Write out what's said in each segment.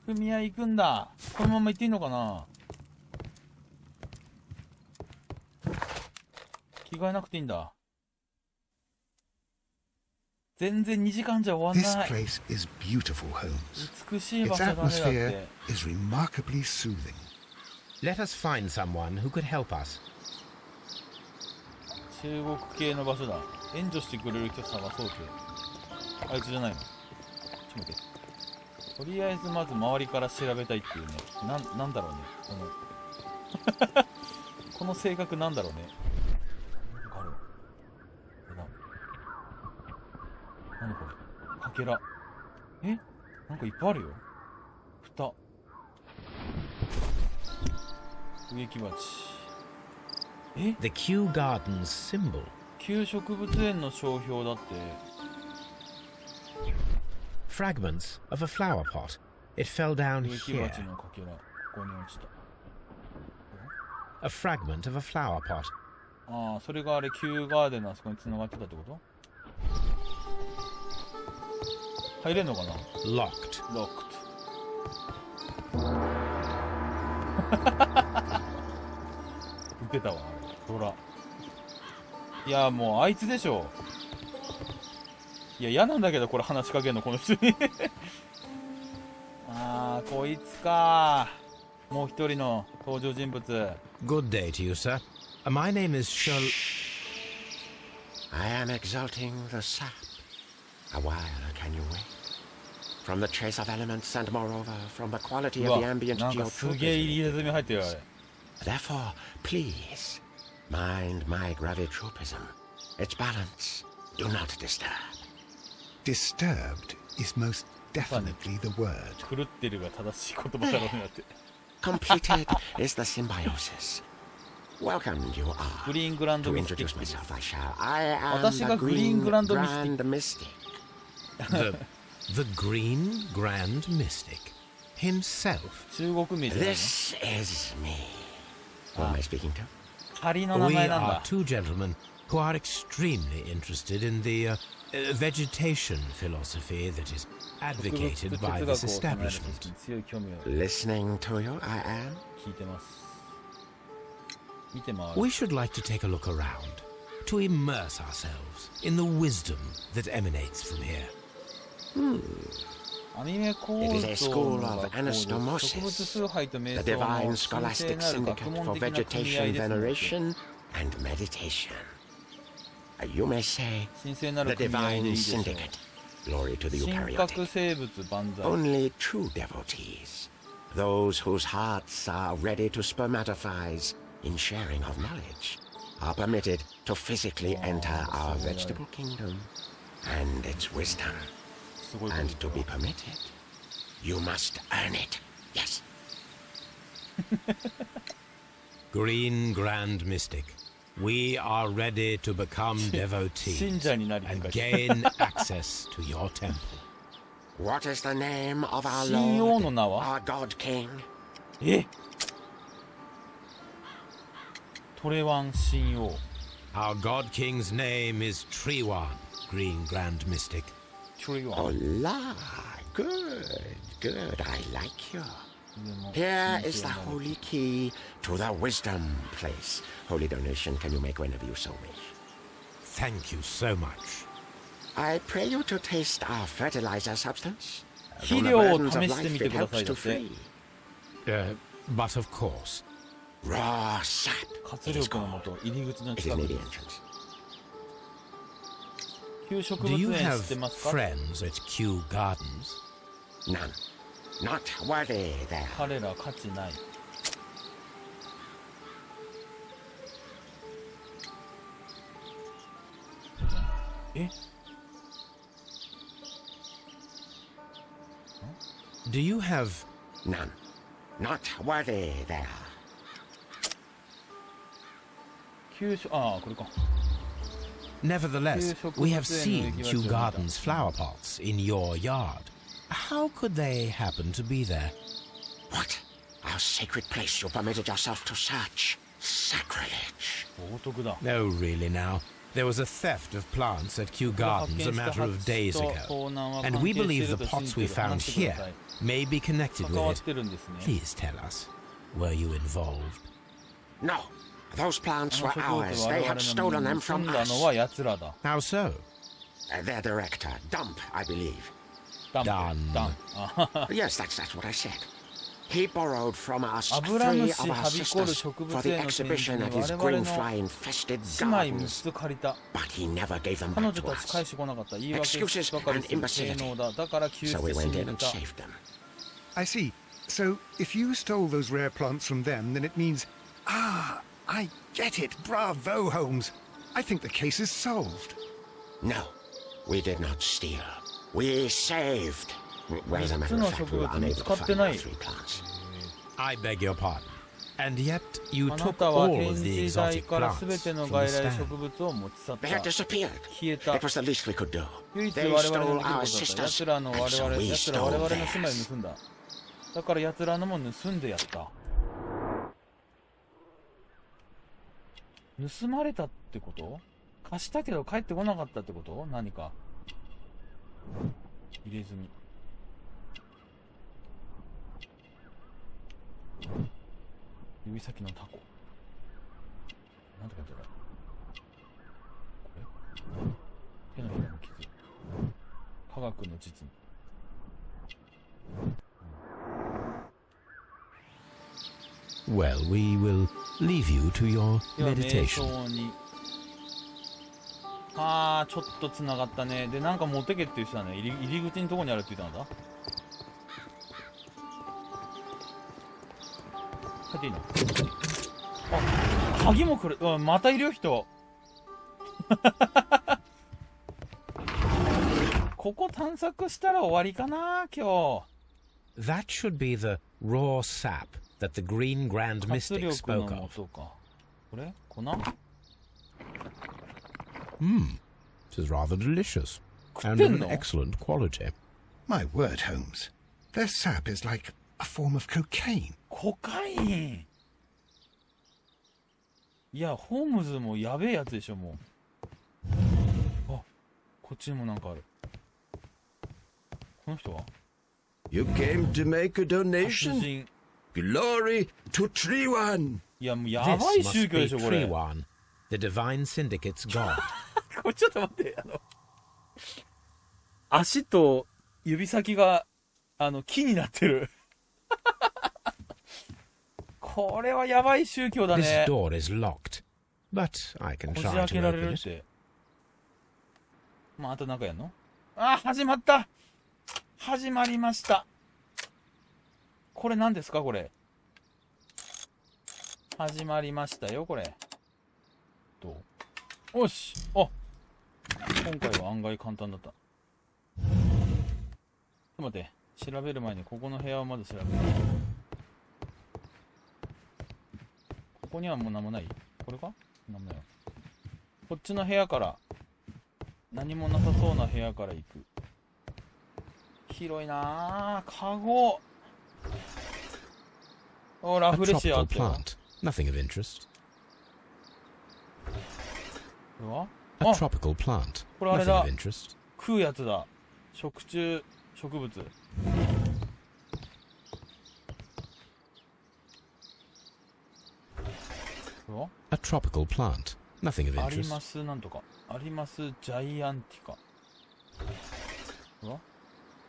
組合行くんだ。このまま行っていいのかな。着替えなくていいんだ。全然2時間じゃ終わんない。This place is beautiful, Holmes. 美しい場所だね。 Its atmosphere is remarkably soothing. Let us find someone who could help us. 中国系の場所だ。援助してくれる人探そうぜ。あいつじゃないの。ちょっと待って。とりあえずまず周りから調べたいっていうね。なんだろうね。この性格なんだろうね。ある。何これ。かけら。なんかいっぱいあるよ。蓋。植木鉢。The Kew Gardens symbol. 旧植物園の商標だって。Fragments of a flower pot. It fell down 植木 here. 鉢のかけら。ここに落ちた。A fragment of a flower pot. ああ、それがあれ、キューガーデンのあそこに繋がってたってこと？入れんのかな？ Locked. Locked。受けたわ、あれ。ドラ。いや、もうあいつでしょ。いや、嫌なんだけど、これ話しかけんの、この人に。あー、こいつか。もう一人の登場人物。Good day to you, sir. My name is Sherlock. I am exalting the sap. A while can you wait? From the trace of elements and moreover from the quality of the ambient なんかすげえ入れ墨入ってるよ、あれ。Therefore, please, mind my gravitropism. Its balance. Do not disturb. Disturbed is most definitely the word. 狂ってるが正しい言葉だろうになって。Completed is the symbiosis. Welcome you are. グリーングランド To ミスティ introduce ック。 myself, I shall. I am 私が the グリーン Green グランドミスティッ Grand ク。 Mystic. The Green Grand Mystic himself. 中国名じゃないの？ This is me. Who am I speaking to? 仮の名 We 前なん are だ。 two gentlemen who are extremely interested in the vegetation philosophy that is 植物 advocated 哲 by 学を this 唱える establishment. 人に強い興味を Listening to you, I am. 聞いてます。見て回る。 We should like to take a look around, to immerse ourselves in the wisdom that emanates from here. アニメ構 It is a 造 school の of 学校です。植物 anastomosis, 崇拝と瞑 the 想の divine 神聖 scholastic なる学 syndicate 問 for 的な組合 vegetation ですので。 veneration and meditation. You may say 神聖なる the 組合でいい divine でしょう。 syndicate. Glory to the 神格 eukaryotic. 生物万歳。 Only true devotees, those whose hearts are ready to spermatophize in sharing of knowledge, are permitted to physically enter our vegetable kingdom and its wisdom. すごいこと And to be permitted, you must earn it. Yes. Green Grand Mystic, we are ready to become 信 devotees 者になりって and 書いてある。 gain access to your temple. What is the name of our 神王の Lord, 名は？ our God King? トレワン神王。 Our God King's name is Trewan, Green Grand Mystic. トレワン。 Oh, la. Good, good. I like you. Here is the holy key to the wisdom place. Holy donation can you make whenever you so wish. Thank you so much. I pray you to taste our fertilizer substance. 肥 From the 料を burdens 試 of してみ life, て it くださ helps いだ to って。 free. But of course, Raw sap. 活 It is 力のも called. と入り口の It is 近く near で the す。 entrance. 旧植 do 物 you 園知 have ってますか？ friends at Kew Gardens? None. Not worthy there. 彼ら価値ない。Do you have None. Not worthy there. これか。 Nevertheless, we have seen Kew Kew Gardens flower pots in your yard. How could they happen to be there? What? Our sacred place you permitted yourself to search. Sacrilege. 冒涜だ。 Oh, really now? There was a theft of plants at Kew Gardens a matter of days ago, and we believe the pots we found here may be connected with it. Please tell us, were you involved? No, those plants were ours. They had stolen them from us. How so? Their director, Dump, I believe. Done. Yes, that's what I said. He borrowed from us 3 of our sisters for the exhibition at his green fly-infested gardens. But he never gave them back to us. Excuses and imbecility. So we went in and saved them. I see. So, if you stole those rare plants from them, then it means... Ah, I get it. Bravo, Holmes. I think the case is solved. No, we did not steal. We saved. Well, as a matter of fact, we were unable to find our 3 plants. I beg your pardon. And yet you あな took たは all 展 of the 示台 exotic から plants すべての from 外 the 来 stand. 植物を持ち去っ They had た。 disappeared. 消えた。 It was the least we could do. 唯一 They 我々 stole のできること our だった。 sisters, 奴らの and 我 so 々、 we 奴ら我 stole 々の姉妹 theirs. 盗んだ。だから奴らのも盗んでやった。盗まれたってこと？貸したけど帰ってこなかったってこと？何か。入れ墨。指先のタコ。なんて書いてある？これ？手のひらの傷。科学の実務。Well, we will leave you to your では、瞑 meditation. 想に。あー、ちょっと繋がったね。で、なんか持ってけって言ってたね。入り口のとこにあるって言ったんだ。入っていいの？あ、鍵も来る。うん、またいるよ、人。ここ探索したら終わりかな、今日。That should be the raw sap that the Green Grand 活 Mystic 力 spoke の of. 素か。これ粉？ This is rather delicious. 食っ And て of ん an の？ excellent quality. My word, Holmes. Their sap is like a form of cocaine. コカイン。いや、ホームズもやべえやつでしょ、もう。あ、こっちにもなんかある。この人は？ You came to make a 殺 donation? 人。 Glory to Treewan! いや、もうや This ばい must 宗教で be しょ、これ。Treewan, the divine syndicate's god. これちょっと待って、足と指先が、木になってる。これはやばい宗教だ This ね。 door is locked, but I can こじ try 開 to けられ open るっ it. て。まあ、あとなんかやんの？あ、始まった！始まりました。これ何ですかこれ。始まりましたよ、これ。どう？おし！あ！今回は案外簡単だった。ちょっと待って。調べる前にここの部屋をまず調べる。ここにはもう何もない？これか？何もないよ。こっちの部屋から、何もなさそうな部屋から行く。広いなぁ。カゴ。お、ラ A フレシア tropical あったよ。 plant, nothing of interest. これは？ A あ、 tropical plant, これあれ nothing だ of。interest. 食うやつだ。食虫植物。これは？ A tropical plant, nothing of アリ interest. マスなんとか。アリマスジャイアンティカ。これは？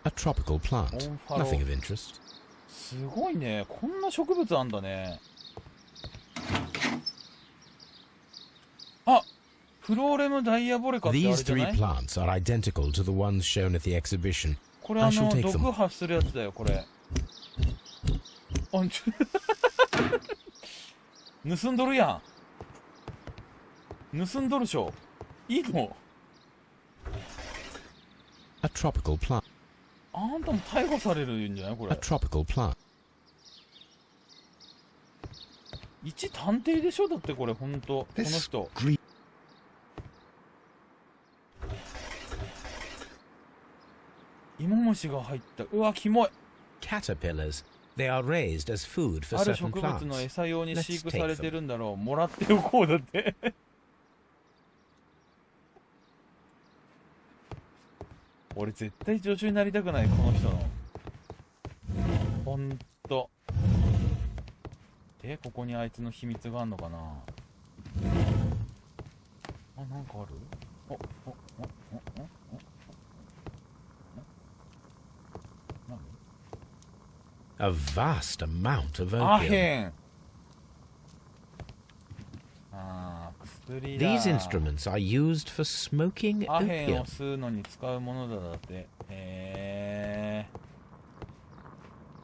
A tropical plant, Onfaro. nothing of interest. すごいね。こんな植物あんだね。あ、フローレムダイアボレカってあれ These じゃ three ない？ plants are identical to the ones shown at the exhibition. これ I shall take 毒 them. 発するやつだよ、これ。あ、盗んどるやん。盗んどるでしょ。いいの？ A tropical plant, あんたも逮捕されるんじゃないこ a れ。 tropical plant. 一探偵でしょだってこれ、ほんと。この This 人。 green 芋虫が入った。うわ、キモい。 Caterpillars. They are raised as food for ある certain 植物の plants. 餌用に飼育 Let's さ take れて them. るんだろう。もらっておこうだって。俺絶対助手になりたくない、この人の。ほんと。ここにあいつの秘密があんのかな。あ、なんかある？A vast amount of ア opium. ヘン。あー、薬だ。 These instruments are used for smoking アヘン opium. を吸うのに使うものだって。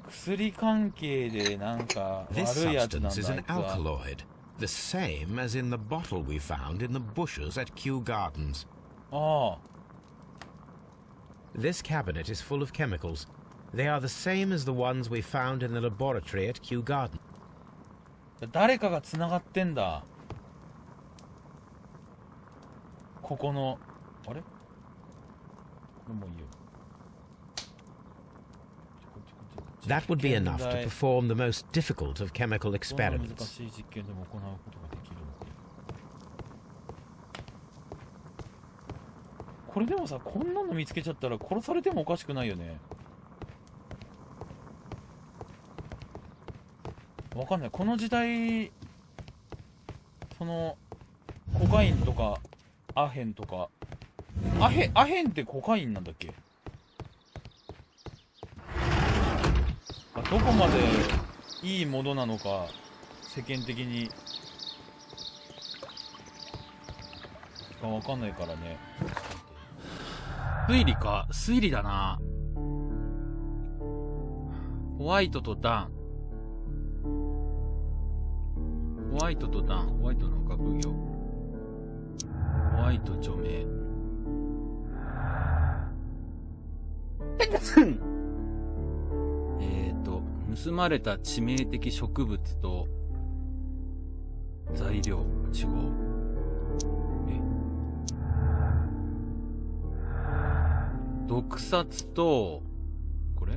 薬関係でなんか This 悪いやつなんだ。 substance is あ an いつは。 alkaloid, the same as in the bottle we found in the bushes at Kew Gardens. ああ。 This cabinet is full of chemicals. They are the same as the ones we found in the laboratory at Kew Gardens. 誰かが繋がってんだ。ここの、あれ？もういいよ。That would be enough to perform the most difficult of chemical 難 experiments. しい実験でも行うことができるの。これでもさ、こんなの見つけちゃったら殺されてもおかしくないよね。わかんない。この時代、そのコカインとかアヘンとか、アヘンってコカインなんだっけ？どこまでいいものなのか世間的にがわかんないからね。推理か、推理だな。ホワイトとダン、ホワイトとダン、ホワイトの学業、ホワイト著名。盗まれた致命的植物と材料違う。毒殺とこれ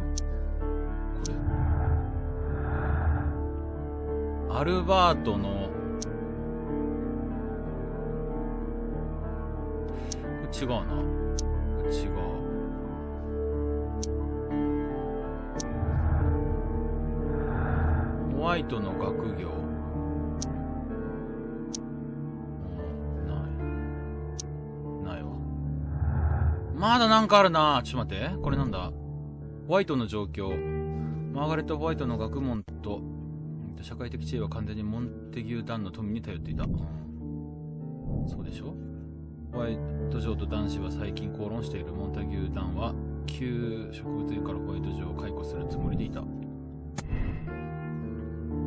アルバートのこれ違うな。これ違う。ホワイトの学業。ないわ。まだなんかあるな。ちょっと待って。これなんだ。ホワイトの状況。マーガレット・ホワイトの学問と社会的地位は完全にモンテギュー・ダンの富に頼っていた。そうでしょ。ホワイト城と男子は最近口論している。モンタギュー・ダンは旧植物園からホワイト城を解雇するつもりでいた。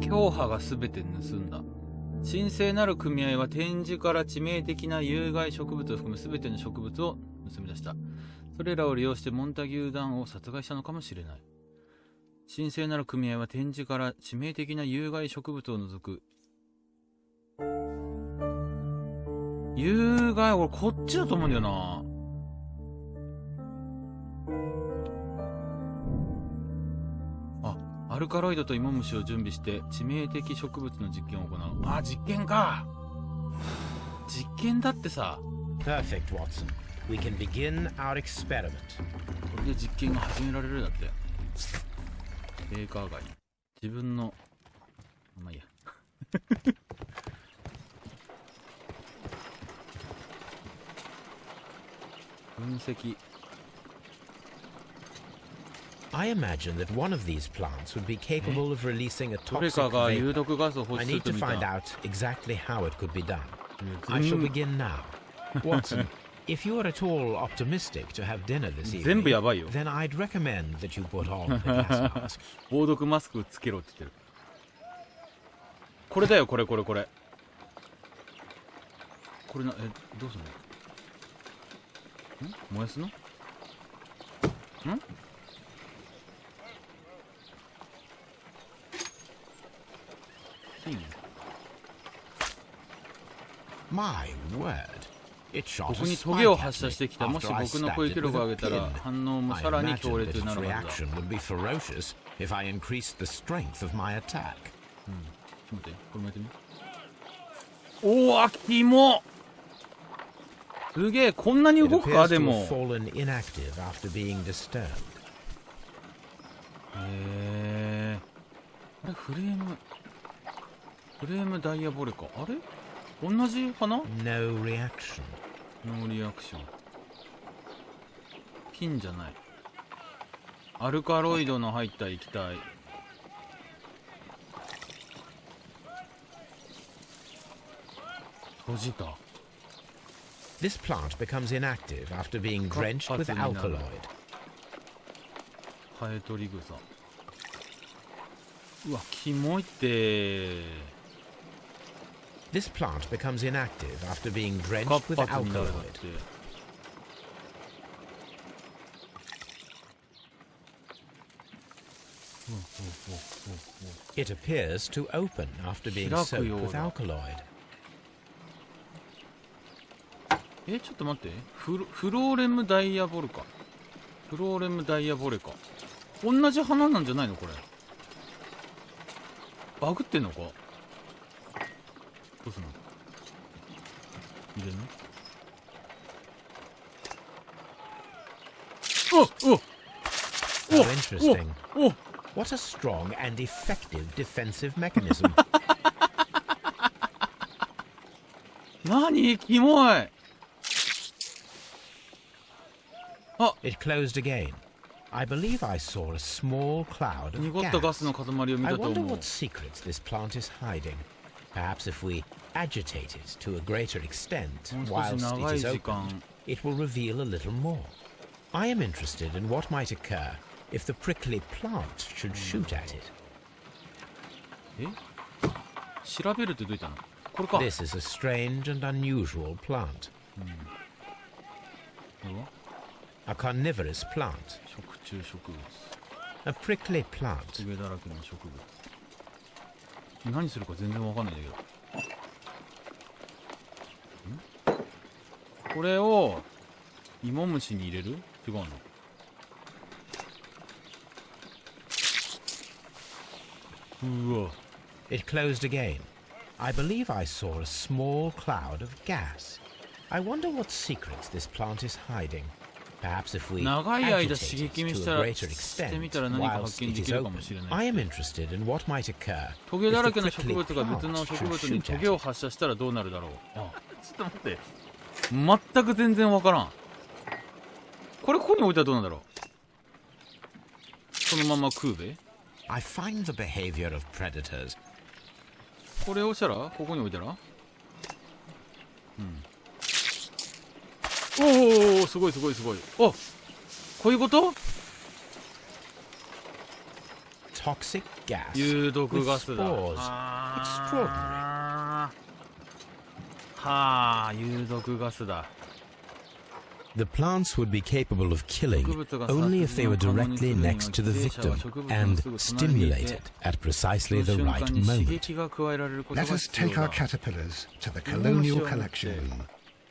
教派がすべて盗んだ。神聖なる組合は展示から致命的な有害植物を含むすべての植物を盗み出した。それらを利用してモンタギュー・ダンを殺害したのかもしれない。神聖なる組合は展示から致命的な有害植物を除く。有害、俺こっちだと思うんだよな。アルカロイドと芋虫を準備して致命的植物の実験を行う。あ、実験か。実験だってさ。Perfect, Watson. We can begin our experiment. これで実験が始められるだって。ベーカー街。自分の、まあいいや。分析。I imagine that one of these plants would be capable of releasing a どれ toxic かが有 vapor. 毒ガスを放 I 出する need と to 見 find た。 out exactly how it could be done. I shall begin now. Watson, if you are at all optimistic to have dinner this 全部 evening, やばいよ。 then I'd recommend that you put on the gas mask. 防毒マスクつけろって言ってる。これだよ、これ。これな、どうすんの？燃やすの？My word. It shot ここ a にトゲを spike 発 at 射して me きた。もし after I 僕の stabbed 攻 it 撃力 with を上 a げたら pin. 反応も I さらに imagine 強烈 that にな its るはずだ。 reaction would be ferocious if I increased the strength of my attack. ちょっと待って、これもやってみ。おー、キモ！すげえ、こんなに It 動くか appears で to も。 have fallen inactive after being disturbed. あれ、フレームダイヤボレカ。あれ同じ花？ No reaction. ノーリアクション。金じゃない。アルカロイドの入った液体。閉じた。This plant becomes inactive after being drenched with alkaloid. ハエトリグサ。うわ、キモいって。This plant becomes inactive after being 活 drenched with 発になるだっ alkaloid. て。It appears to open after being 開く soaked よう with だ。 alkaloid. ちょっと待って。フローレムダイヤボルカ。フローレムダイヤボレカ。同じ花なんじゃないのこれ。バグってんのか。どうすんの。入れるの。How interesting. お What a strong and effective defensive mechanism. 何キモい。 It closed again. I believe I saw a small cloud of 濁ったガス gas. の塊を見 I たと wonder 思う。 what secrets this plant is hiding. Perhaps if we agitate it to a greater extent もう少し whilst 長 it い is 時 opened, 間。 it will reveal a little more. I am interested in what might occur if the prickly plant should shoot at it. え調べるってどういったのこれか。 This is a strange and unusual plant. うわ A carnivorous plant. 食虫植物。 A prickly plant. トゲだらけの植物。何するか全然わかんないんだけど。これを芋虫に入れる？違うの？うわ。 It closed again. I believe I saw a small cloud of gas. I wonder what secrets this plant is hiding. Perhaps if we 長い間 agitate 刺 it 激に to した a ら greater してみたら extent 何か発 whilst 見 it で is きるか open, もしれない。 I am interested in what might occur トゲだら if け the の植 prickly 物が別 plant の植 should 物に shoot ト at ゲを it. 発射したらどうなるだろう。あ、ちょっと待って。全く全然わからん。これここに置いたらどうなんだろう。そのまま食うべ。 I find the behavior of predators. これをしたらここに置いたらおおすごいすごいすごい。あ、こういうこと？ Toxic gas 有毒ガスだ。 with spores. はあ、有毒ガスだ。 The plants would be capable of killing only if they were directly next to the victim and stimulated at precisely the right moment. Let us take our caterpillars to the colonial collection room.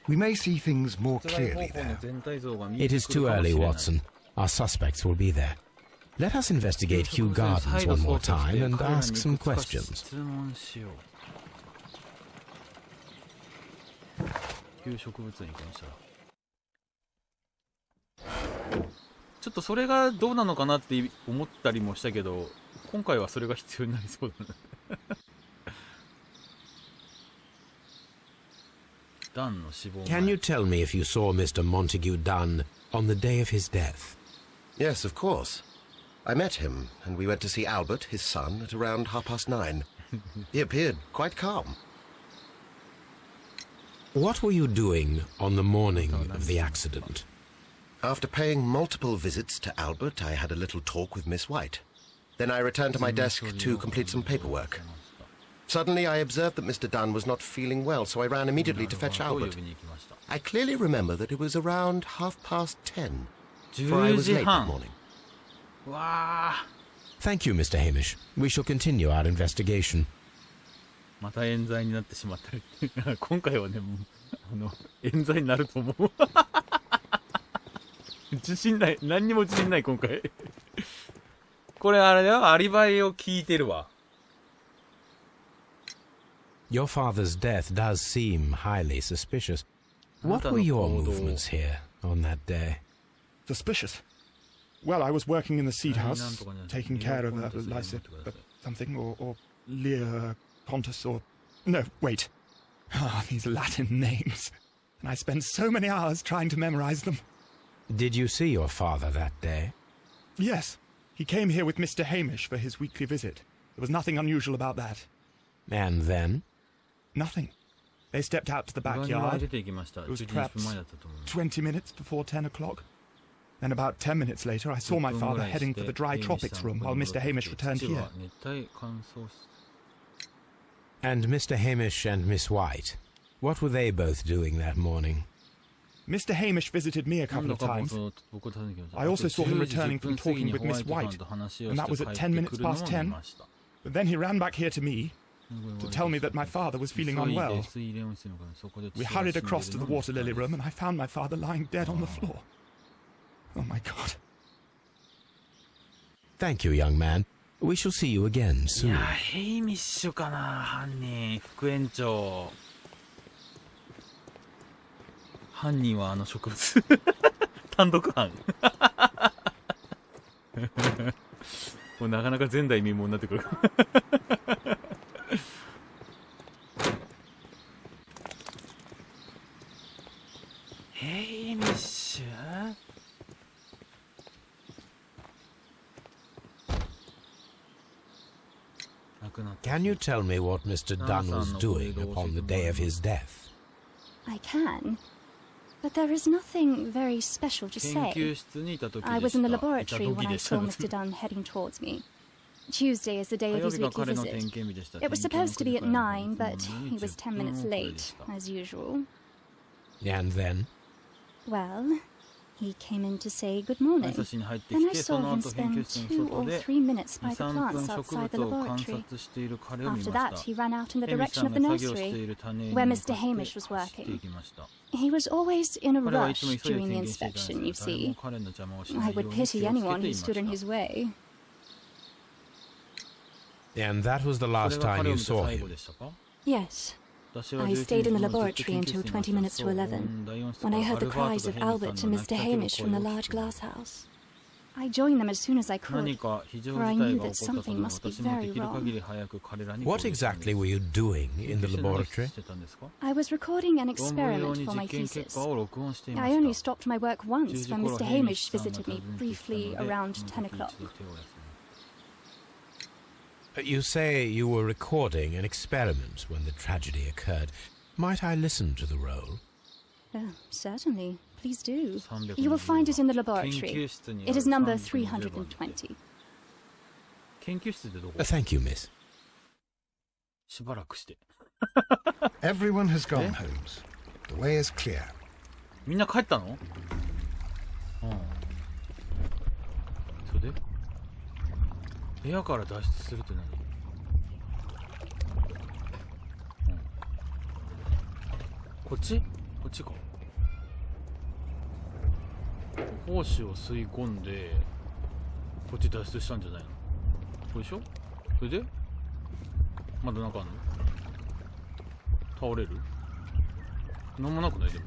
We may see things more clearly there. It is too early, Watson. Our suspects will be there. Let us investigate Kew Gardens one more time and ask some questions. 旧植物に関してはちょっとそれがどうなのかなって思ったりもしたけど、今回はそれが必要になりそうだね。ダンの死亡前。 Can you tell me if you saw Mr. Montague Dunn on the day of his death? Yes, of course. I met him, and we went to see Albert, his son, at around 9:30. He appeared quite calm. What were you doing on the morning of the accident? After paying multiple visits to Albert, I had a little talk with Miss White. Then I returned to my desk to complete some paperwork. Suddenly, I observed that Mr. Dunn was not feeling well, so I ran immediately to fetch Albert. I clearly remember that it was around 10:30, for I was late that morning. わあ、 Thank you, Mr. Hamish. We shall continue our investigation. また冤罪になってしまったり。今回はね、もう冤罪になると思う。自信ない、何にも自信ない今回。これあれだよ、アリバイを聞いてるわ。 Your father's death does seem highly suspicious. What were your movements here on that day? Suspicious. Well, I was working in the seed house, taking care of Lysa, something, or Lear Pontus, or... No, wait. Ah, these Latin names. And I spent so many hours trying to memorize them. Did you see your father that day? Yes. He came here with Mr. Hamish for his weekly visit. There was nothing unusual about that. And then? Nothing. They stepped out to the backyard. It was perhaps 20 minutes before 10 o'clock. Then about 10 minutes later, I saw my father heading for the dry tropics room while Mr. Hamish returned here. And Mr. Hamish and Miss White, what were they both doing that morning? Mr. Hamish visited me a couple of times. I also saw him returning from talking with Miss White, and that was at 10 minutes past 10. But then he ran back here to me to tell me that my father was feeling unwell. We hurried across to the water lily room, and I found my father lying dead on the floor. Oh my God. Thank you, young man. We shall see you again soon. ヘイミッシュかな、犯人、副園長。犯人は植物。単独犯。もうなかなか前代未聞になってくる。ヘイミッシュ？Can you tell me what Mr. Dunn was doing upon the day of his death? I can, but there is nothing very special to say. I was in the laboratory when I saw Mr. Dunn heading towards me. Tuesday is the day of his weekly visit. It was supposed to be at 9, but he was 10 minutes late, as usual. And then? Well, he came in to say good morning. Then I saw him spend 2 or 3 minutes by the plants outside the laboratory. After that, he ran out in the direction of the nursery, where Mr. Hamish was working. He was always in a rush during the inspection, you see. I would pity anyone who stood in his way. And that was the last time you saw him? Yes. I stayed in the laboratory until 20 minutes to 11, when I heard the cries of Albert and Mr. Hamish from the large glass house. I joined them as soon as I could, for I knew that something must be very wrong. What exactly were you doing in the laboratory? I was recording an experiment for my thesis. I only stopped my work once when Mr. Hamish visited me briefly around 10 o'clock. You say you were recording an experiment when the tragedy occurred. Might I listen to the roll? Certainly. Please do. You will find it in the laboratory. It is number 320. Thank you, miss. Everyone has gone, Holmes. The way is clear. みんな帰ったの？それで部屋から脱出するって何？こっち？こっちか。胞子を吸い込んでこっち脱出したんじゃないの？これでしょ？それでまだなんかあんの？倒れる？なんもなくない？でも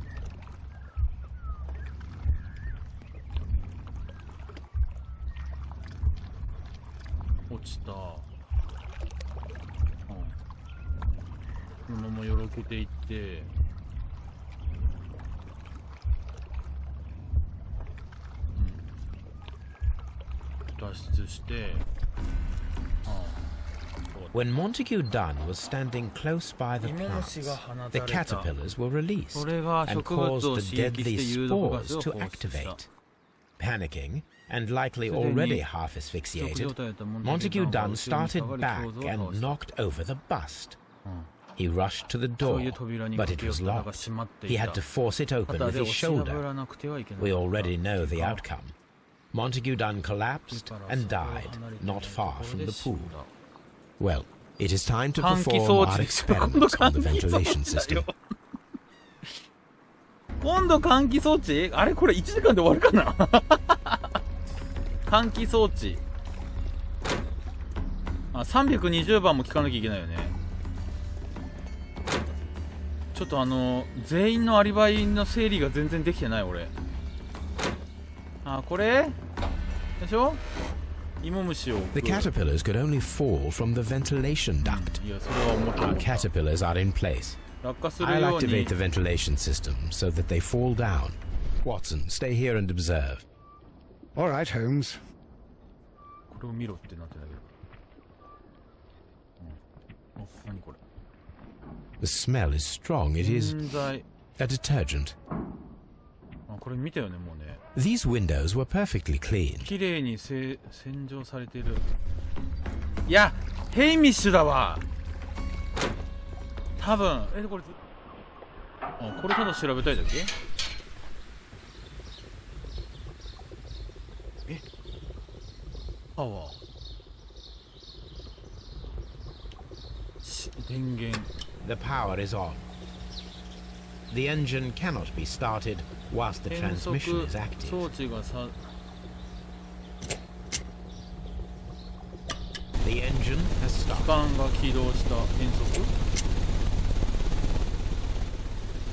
落ちた。このままよろけていって脱出して。When Montague Dunn was standing close by the plants, the caterpillars were released and caused the deadly spores to activate. Panicking, and likely already half asphyxiated, Montague Dunn started back and knocked over the bust. He rushed to the door, but it was locked. He had to force it open with his shoulder. We already know the outcome. Montague Dunn collapsed and died not far from the pool. Well, it is time to perform our experiments on the ventilation system. 今度換気装置？あれこれ1時間で終わるかな？換気装置。320番も聞かなきゃいけないよね。ちちょっと全員のアリバイの整理が全然できてない俺。あ、これでしょ。芋虫を。 The caterpillars could only fall from the ventilation duct. いや、それは思った。 Our caterpillars are in place. 落下する I'll ように。 activate the ventilation system so that they fall down. Watson, stay here and observe. All right, Holmes. これを見ろってなってんだけど。あ、何これ。The smell is strong. It is 洗剤。 a detergent. あ、これ見たよね、もうね。 These windows were perfectly clean. 綺麗に洗浄されている。いや、ヘイミッシュだわ。多分。これ。あ、これただ調べたいだけ。パワー。電源。 The power is on. The engine cannot be started whilst the 変速 transmission is active. 装置がさ。 The engine has 機 stopped. 関が起動した変速。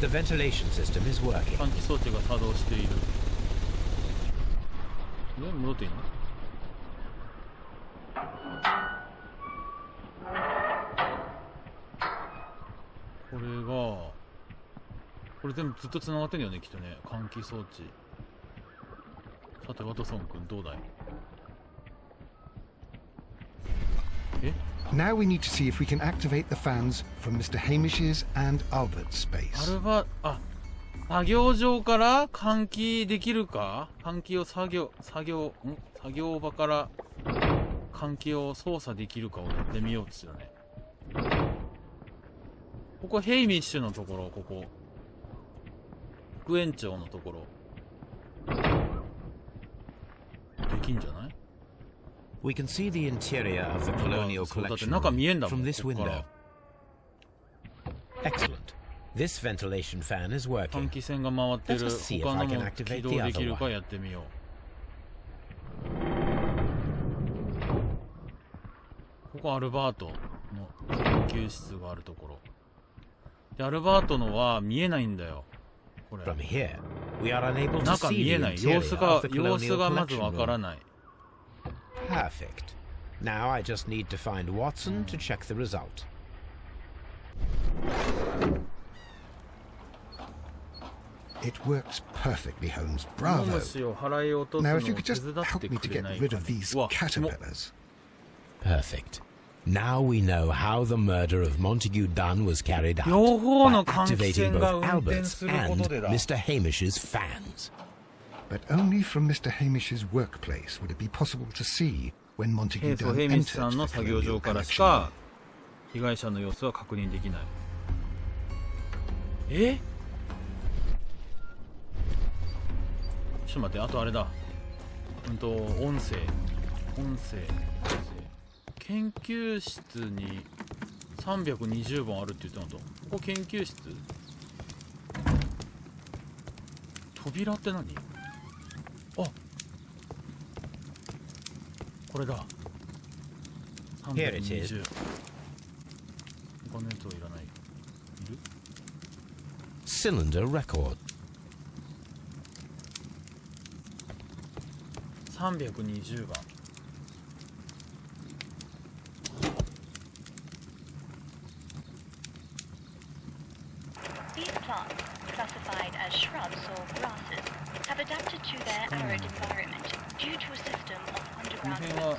The ventilation system is working. 換気装置が作動している。戻っていいの？これ全部ずっと繋がってんだよね、きっとね。換気装置。さて、ワトソン君どうだい？ Now we need to see if we can activate the fans from Mr. Hamish's and Albert's space. 作業場から換気できるか？換気を作業場から換気を操作できるかをやってみようですよね。ここヘイミッシュのところ、ここ副園長のところできんじゃない？ We can see the interior of the colonial そうだって collection 中見えん room だもん。 from this ここから window. Excellent. This ventilation fan is 換 working. 気扇が回ってる。 Let's see if 他 I の can も activate 起動 the で other きるか one. やってみよう。ここアルバートの研究室があるところで、アルバートのは見えないんだよ。これ From here, we are unable to 中 see 見 the えない。様 interior 子 of the が colonial まずわ collection から room. ない。 Perfect. Now I just need to find Watson to check the result. It works perfectly, Holmes. 芋 Bravo. 虫を払い落とすの Now, を if 手 you could just 伝っ help て me く to れ get ない rid か of these うわ、 caterpillars. Perfect. Now we know how the murder of Montague Dunn was carried out 両方 by の換気 activating 扇が both 運転 Albert's するこ and とでだ。 Mr. Hamish's fans. But only from Mr. Hamish's workplace would it be possible to see when Montague そう Dunn ヘイミ entered スさん the の作業 colonial 場からし collection. か被害者の様子は確認できない。ちょっと待って、あとあれだ。音声。研究室に320本あるって言ってなかった？ここ研究室？扉って何？あ、これだ。 Here it is. 320。他のやつはいらない。いる？ Cylinder record. 320番。These plants, classified as shrubs or grasses, have adapted to their arid environment due to a system of この underground 辺は roots.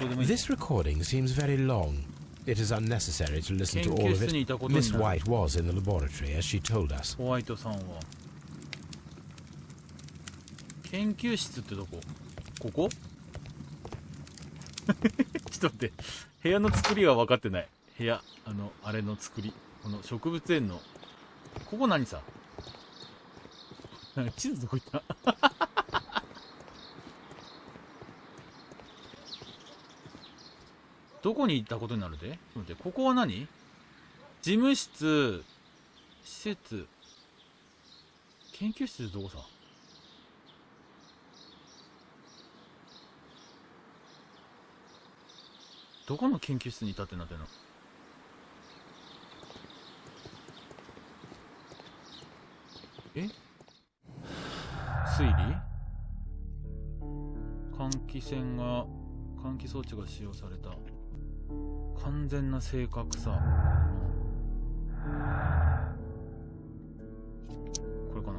どうでもいい。 This recording seems very long. It is unnecessary to listen to all of it. 研究室にいたことになる。 Miss White was in the laboratory, as she told us. ホワイトさんは研究室ってどこ？ここ？ちょっと待って、部屋の作りは分かってない。部屋、あれの作り、この植物園のここ何さ？なんか地図どこ行った？どこに行ったことになるで？待って、ここは何？事務室、施設、研究室ってどこさ？どこの研究室にいたってなってんの？え、推理？換気装置が使用された。完全な正確さ。これかな。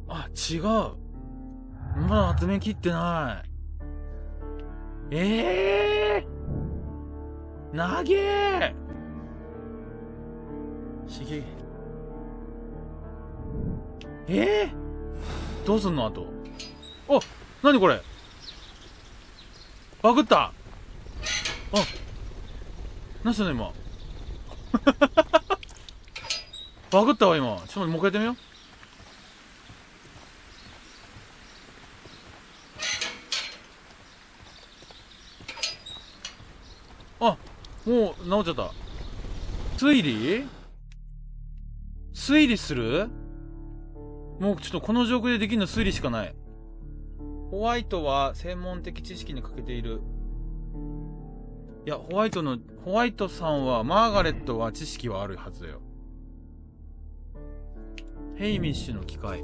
あ、違う。まだ集め切ってない。なげー。刺激。どうすんのあと。お、なにこれ。バグった。あ、何したの今。バグったわ今。ちょっと待って、もう一回やってみよう。あ、もう治っちゃった。推理する？もうちょっとこの状況でできるの推理しかない。ホワイトは専門的知識に欠けている。いや、ホワイトさんは、マーガレットは知識はあるはずだよ。ヘイミッシュの機械。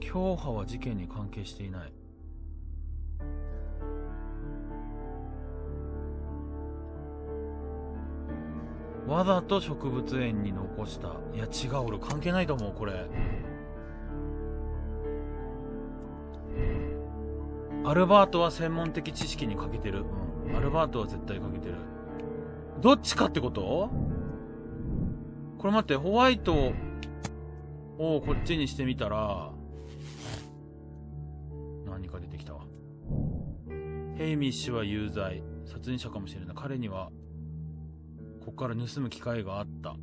教派は事件に関係していない。わざと植物園に残した。いや違う、俺関係ないと思うこれ。アルバートは専門的知識に欠けてる。うん、アルバートは絶対欠けてる。どっちかってこと？これ待って、ホワイトをこっちにしてみたら何か出てきたわ。ヘイミッシュは有罪、殺人者かもしれない。彼にはここから盗む機会があった。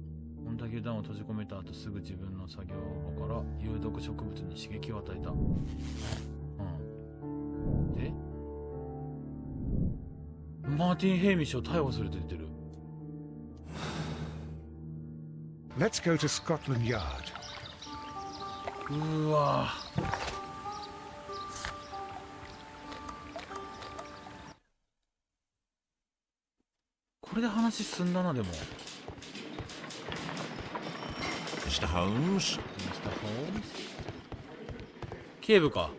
モンタギュー弾を閉じ込めた後、すぐ自分の作業場から有毒植物に刺激を与えた。うん。でマーティン・ヘイミッシュを逮捕すると言ってる。Let's go to Scotland Yard. うわこれで話進んだな。でも Mr. Holmes? 警部か。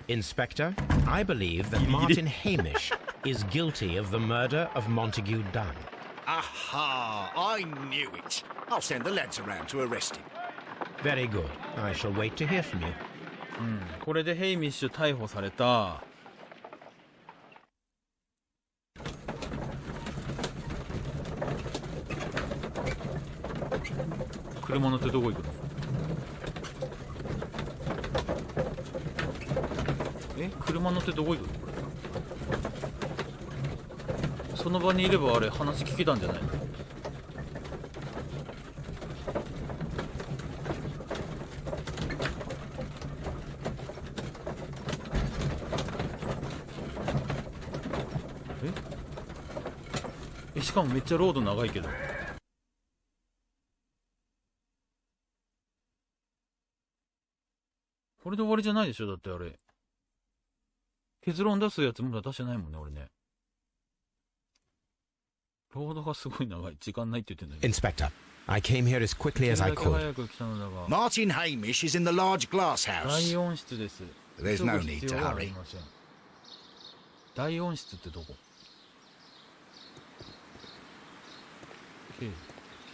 Inspector, I believe that Martin Hamish is guilty of the murder of Montague Dunn. Aha! I knew it. I'll send the lads around to arrest him. Very good. I shall wait to hear from you. これでヘイミッシュ逮捕された。車乗ってどこ行くの？車乗ってどこ行くの？その場にいればあれ話聞けたんじゃないの？しかもめっちゃロード長いけど。これで終わりじゃないでしょ。だってあれ結論出すやつまだ出してないもんね俺ね。ロードがすごい長い。時間ないって言ってんだよ。 Inspector, I came here as quickly as I could. Martin Hamish is in the large glass 第 house. 4室です。 There's no need to 急ぐ必要はあり hurry. ません。第4室ってどこ？警部ち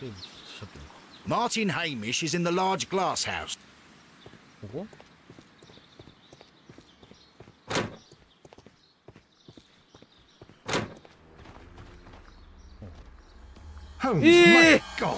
ょっとおっしゃってるのか。 Martin Hamish is in the large glass house. ここHolmes, my God!